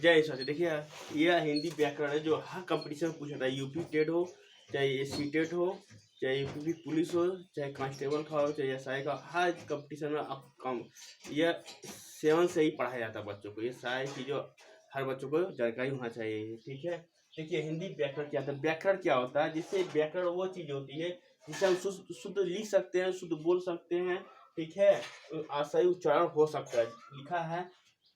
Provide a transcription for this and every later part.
जय सर देखिए, यह हिंदी व्याकरण है जो हर कंपटीशन में पूछा था। यूपी टेट हो, चाहे एससी टेट हो, चाहे यूपी पुलिस हो, चाहे कांस्टेबल का हो, चाहे एसआई का, हर कंपटीशन में अब कम यह 7 से ही पढ़ाया जाता है बच्चों को। ये सारी चीज़ों हर बच्चों को जानकारी होना चाहिए, ठीक है। देखिए हिंदी व्याकरण क्या होता है, व्याकरण क्या होता है, जिससे व्याकरण वो चीज़ होती है जिसे हम शुद्ध लिख सकते हैं, शुद्ध बोल सकते हैं, ठीक है। सही उच्चारण हो सकता है। लिखा है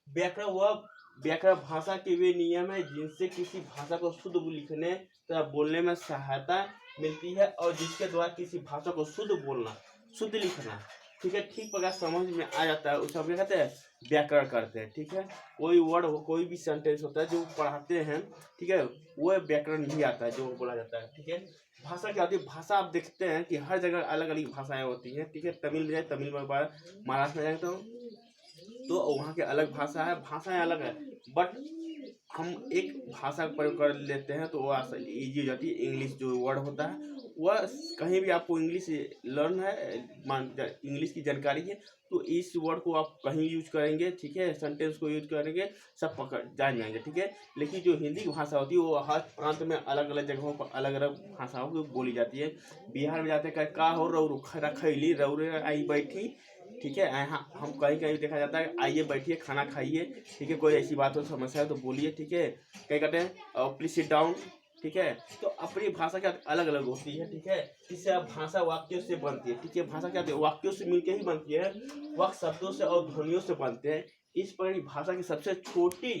व्याकरण वह व्याकरण भाषा के वे नियम है जिनसे किसी भाषा को शुद्ध लिखने तथा बोलने में सहायता मिलती है और जिसके द्वारा किसी भाषा को शुद्ध बोलना, शुद्ध लिखना, ठीक है, ठीक प्रकार समझ में आ जाता है, उसे हम क्या कहते हैं, व्याकरण करते हैं, ठीक है। कोई वर्ड हो, कोई भी सेंटेंस होता है जो पढ़ाते हैं, ठीक है, वो व्याकरण ही आता है जो बोला जाता है, ठीक है। भाषा क्या होती है, भाषा आप देखते हैं कि हर जगह अलग अलग भाषाएं होती हैं, ठीक है। तमिल में जाए तमिल में, महाराष्ट्र में जाए तो वहाँ के अलग भाषा है, भाषाएं अलग है, बट हम एक भाषा का प्रयोग कर लेते हैं तो वो ईजी हो जाती है। इंग्लिश जो वर्ड होता है वह कहीं भी आपको इंग्लिश लर्न है, इंग्लिश की जानकारी है तो इस वर्ड को आप कहीं यूज करेंगे, ठीक है, सेंटेंस को यूज करेंगे, सब पकड़ जान जाएंगे, ठीक है। लेकिन जो हिंदी की भाषा होती है वो हर प्रांत में अलग अलग जगहों पर अलग अलग भाषाओं की बोली जाती है। बिहार में जाते हैं का हो रौ खैली रौरे आई बैठी, ठीक है। यहाँ हम कहीं कहीं देखा जाता है आइए बैठिए खाना खाइए, ठीक है, कोई ऐसी बात हो समस्या है तो बोलिए, ठीक है। कहीं कहते हैं प्लीज सिट डाउन, ठीक है। तो अपनी भाषा क्या अलग अलग होती है, ठीक है। इससे अब भाषा वाक्यों से बनती है, ठीक है। भाषा क्या होती है, वाक्यों से मिलकर ही बनती है, वाक्य शब्दों से और ध्वनियों से बनते हैं। इस पर भाषा की सबसे छोटी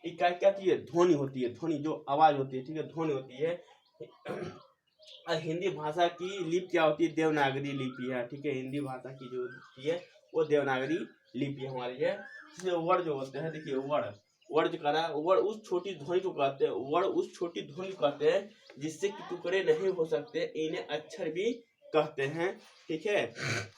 इकाई क्या होती है, ध्वनि होती है, ध्वनि जो आवाज होती है, ठीक है, ध्वनि होती है। हिंदी भाषा की लिपि क्या होती है, देवनागरी लिपि है, ठीक है। हिंदी भाषा की जो लिपि है वो देवनागरी लिपि हमारी है। इसमें वर्ड जो होते हैं, देखिए वर्ड जो करा, वर्ड उस छोटी ध्वनि को कहते हैं, वर्ड उस छोटी ध्वनि को कहते हैं जिससे कि टुकड़े नहीं हो सकते, इन्हें अक्षर भी कहते हैं, ठीक है।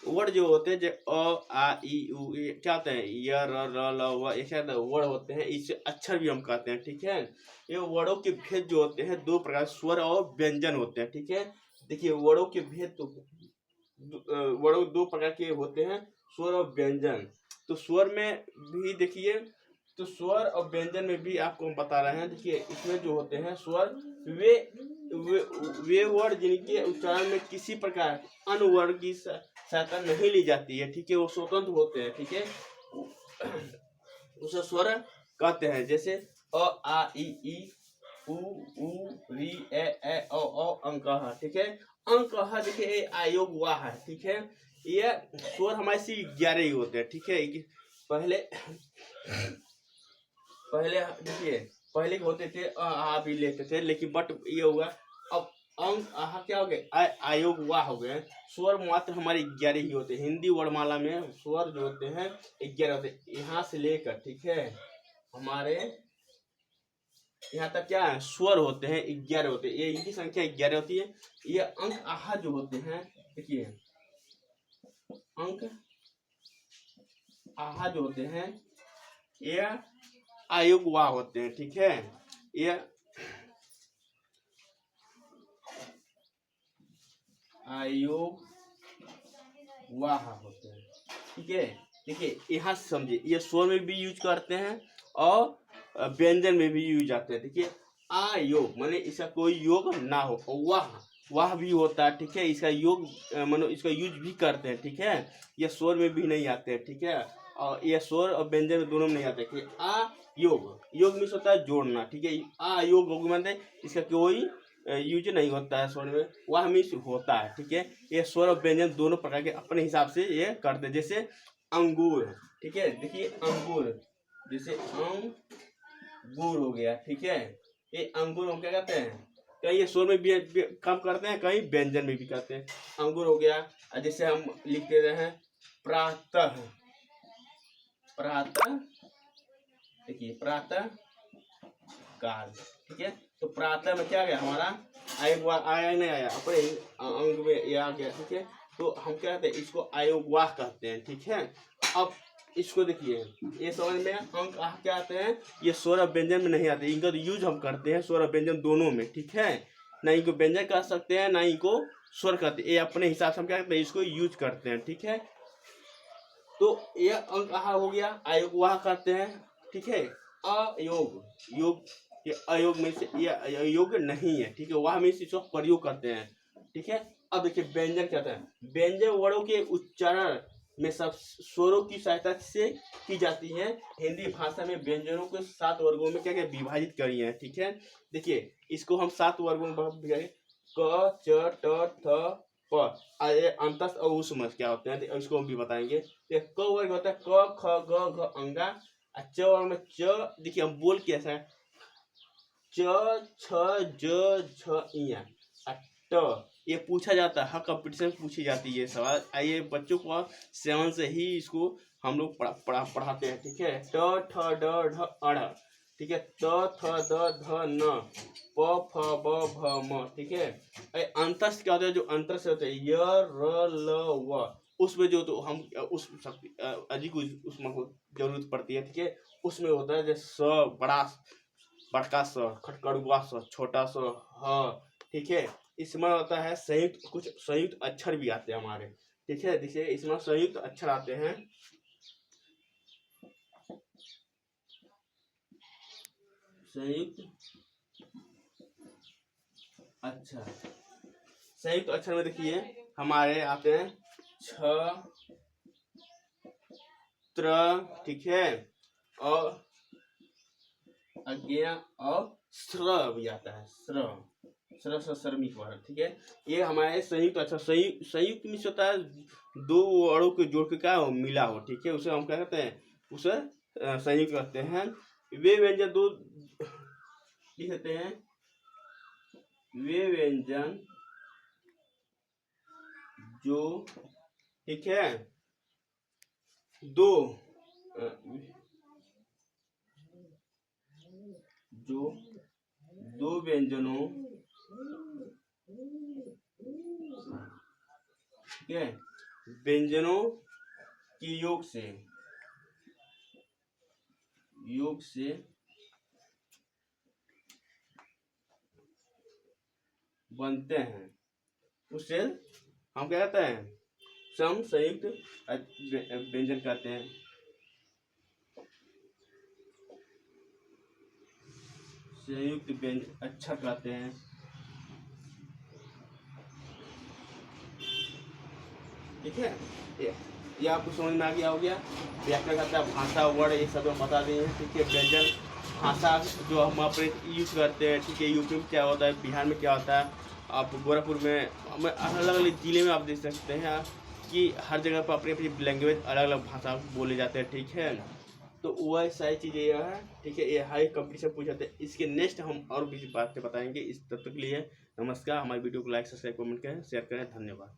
वर्ड जो होते हैं जो अ आ ई उ क्या होते हैं, य र ल व ऐसे वर्ड होते हैं, इसे अक्षर भी हम कहते हैं, ठीक है। ये वर्डों के भेद जो होते हैं दो प्रकार, स्वर और व्यंजन होते हैं, ठीक है। देखिए वर्डों के भेद तो वर्ड दो प्रकार के होते हैं, स्वर और व्यंजन। तो स्वर में भी देखिए, तो स्वर और व्यंजन में भी आपको हम बता रहे हैं। देखिए इसमें जो होते हैं स्वर, वे वर्ड जिनके उच्चारण में किसी प्रकार अन्य वर्ड की सहायता नहीं ली जाती है, ठीक है, वो स्वतंत्र होते हैं, ठीक है, उसे स्वर कहते हैं। जैसे अ आ ई उ री ए ओ अंक, ठीक है। अंक देखिए आयोग वाह है, ठीक है। ये स्वर हमारे सिर्फ 11 ही होते हैं, ठीक है। पहले देखिए पहले होते थे आ भी लेते थे, लेकिन बट ये हुआ अब अंक आहा क्या हो गए, आयोग वाह हो गए। स्वर मात्र हमारे 11 ही होते हैं। हिंदी वर्णमाला में स्वर जो होते हैं 11 होते हैं, यहाँ से लेकर, ठीक है, हमारे यहाँ तक क्या है, स्वर होते हैं 11 होते हैं। ये इनकी संख्या 11 होती है। ये अंक आहा जो होते हैं, देखिए अंक आहा जो होते हैं ये आयोग वाह होते हैं, ठीक है। ये आयोग वाह होते हैं, ठीक है। देखिए यहाँ से समझिए, ये स्वर में भी यूज करते हैं और व्यंजन में भी यूज आते हैं। देखिए आयोग माने इसका कोई योग ना हो, वाह भी होता है, ठीक है। इसका योग मानो इसका यूज भी करते हैं, ठीक है। ये स्वर में भी नहीं आते हैं, ठीक है, और ये स्वर और व्यंजन में दोनों में नहीं आते। आ योग मीन्स होता है जोड़ना, ठीक है। आ योग मानते इसका कोई यूज नहीं होता है स्वर में, वह मीन्स होता है, ठीक है। ये स्वर और व्यंजन दोनों प्रकार के अपने हिसाब से ये करते हैं। जैसे अंगूर, ठीक है, देखिए अंगूर, जैसे अंगूर हो गया, ठीक है। ये अंगूर हम क्या कहते हैं, कहीं ये स्वर में भी काम करते हैं, कहीं व्यंजन में भी करते हैं। अंगूर हो गया। जैसे हम लिख दे रहे हैं प्रातः, देखिए प्रातः काल, ठीक है। तो प्रातः में क्या गया हमारा आया नहीं आया, अपने अंग में ये आ गया, ठीक है। तो हम क्या कहते हैं, इसको आयोगवाह कहते हैं, ठीक है। अब इसको देखिए, ये समझ में अंक क्या आते हैं, ये स्वर और व्यंजन में नहीं आते, इनका तो यूज हम करते हैं स्वर और व्यंजन दोनों में, ठीक है। ना इनको व्यंजन कह सकते हैं ना इनको स्वर कहते हैं, ये अपने हिसाब से हम क्या करते हैं, इसको यूज करते हैं, ठीक है। तो यह अंक आहा हो गया, आयोगवाह कहते हैं, ठीक है। अयोग, योग ये अयोग में से ये अयोग्य नहीं है, ठीक है, वह हम इसका प्रयोग करते हैं, ठीक है। अब देखिए व्यंजन क्या होता है। व्यंजन वर्णों के उच्चारण में सब स्वरों की सहायता से की जाती है। हिंदी भाषा में व्यंजनों को 7 वर्गों में क्या क्या विभाजित करी है, ठीक है। देखिए इसको हम 7 वर्गों में विभाजित, क च ट थ प। ये अंतस और उसमस क्या होते हैं इसको हम भी बताएंगे। क वर्ग होता है क ख ग घ अंगा। च वर्ग में च, देखिए हम बोल कैसा है, च छ ज झ इया। ट ये पूछा जाता है, हर कंपटीशन में पूछी जाती है ये सवाल। आइए बच्चों को 7 से ही इसको हम लोग पढ़ाते हैं, ठीक है। ट ठ ड ढ अड़, ठीक है। त थ द ध न, प फ ब भ म, ठीक है। अंतस क्या होता है, जो अंतर से होता है य र ल व, उसमें जो तो हम उस अधिक उसमें जरूरत पड़ती है, ठीक है। उसमें होता है जैसे बड़का स, खटकड़ुआ स, छोटा स, ह, ठीक है। इसमें होता है संयुक्त, कुछ संयुक्त अक्षर भी आते हैं हमारे, ठीक है। देखिए इसमें संयुक्त अक्षर आते हैं, संयुक्त अक्षर। संयुक्त अक्षर में देखिए हमारे आते हैं छ, त्र, ठीक है, और अज्ञा और स्र भी आता है, स्र, स्र से श्रमिक वर्ग, ठीक है। ये हमारे संयुक्त अक्षर। संयुक्त में होता है 2 वर्णों को जोड़ के क्या हो, मिला हो, ठीक है, उसे हम क्या कहते हैं, उसे संयुक्त कहते हैं। वे व्यंजन दो लिखते हैं, वे व्यंजन जो, ठीक है, दो जो दो व्यंजनों, ठीक है, व्यंजनों की योग से बनते हैं, उसे हम क्या कहते हैं, सम संयुक्त व्यंजन कहते हैं। संयुक्त व्यंजन अच्छा कहते हैं, ठीक है। ये आपको समझ में आ गया हो गया। व्याकरण कहता है भाषा, वर्ड, ये सब बता दिए हैं, ठीक है। व्यंजन भाषा जो हम अपने यूज करते हैं, ठीक है। यूपी में क्या होता है, बिहार में क्या होता है, आप गोरखपुर में, अलग अलग जिले में आप देख सकते हैं कि हर जगह पर अपनी अपनी लैंग्वेज, अलग अलग भाषा बोले जाते हैं, ठीक है। तो वह सारी चीज़ें यह है, ठीक है। ये हाई कंपटीशन पूछाते हैं। इसके नेक्स्ट हम और भी बातें बताएंगे। इस तब तक के लिए नमस्कार। हमारी वीडियो को लाइक, सब्सक्राइब, कमेंट करें, शेयर करें। धन्यवाद।